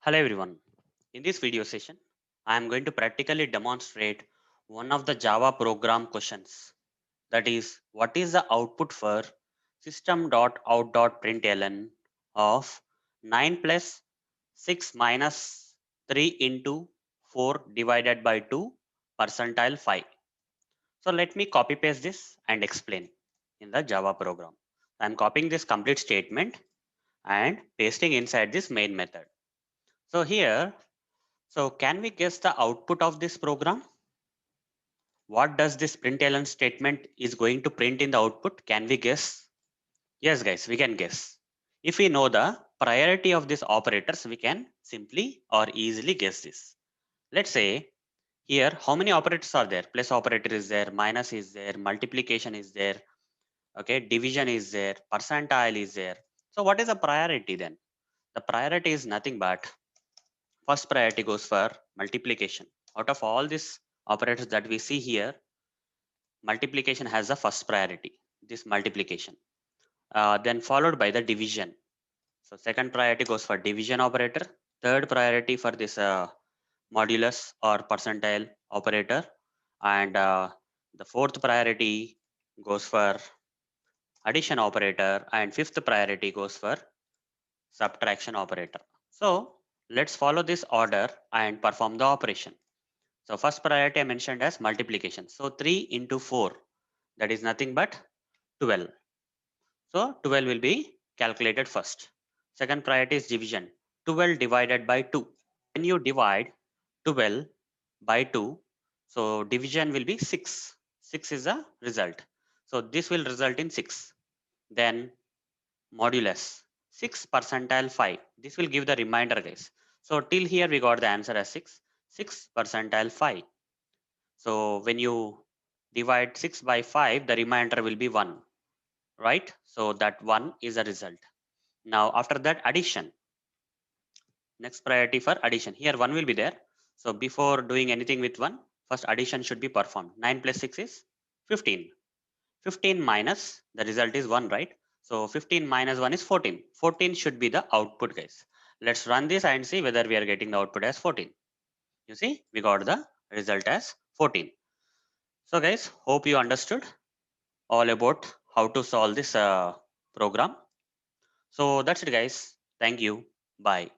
Hello everyone. In this video session, I am going to practically demonstrate one of the Java program questions. That is, what is the output for system.out.println of 9 plus 6 minus 3 into 4 divided by 2 percentile 5. So let me copy paste this and explain in the Java program. I am copying this complete statement and pasting inside this main method. So here, can we guess the output of this program? What does this println statement is going to print in the output? Can we guess? Yes, guys, we can guess. If we know the priority of these operators, we can simply or easily guess this. Let's say here, how many operators are there? Plus operator is there, minus is there, multiplication is there, okay, division is there, percentile is there. So what is the priority then? The priority is nothing but first priority goes for multiplication. Out of all these operators that we see here, multiplication has the first priority, this multiplication. Then followed by the division. So second priority goes for division operator. Third priority for this modulus or percentile operator. And the fourth priority goes for addition operator. And fifth priority goes for subtraction operator. So let's follow this order and perform the operation. So first priority I mentioned as multiplication. So 3 into 4, that is nothing but 12. So 12 will be calculated first. Second priority is division. 12 divided by 2. When you divide 12 by 2, so division will be 6. 6 is the result. So this will result in 6. Then modulus 6 percentile 5. This will give the remainder, guys. So till here we got the answer as 6. 6 percentile 5. So when you divide 6 by 5, the remainder will be 1, right? So that 1 is a result. Now after that addition, next priority for addition. Here 1 will be there. So before doing anything with 1, first addition should be performed. 9 plus 6 is 15. 15 minus, the result is 1, right? So 15 minus 1 is 14. 14 should be the output, guys. Let's run this and see whether we are getting the output as 14. You see, we got the result as 14. So guys, hope you understood all about how to solve this program. So that's it, guys. Thank you. Bye.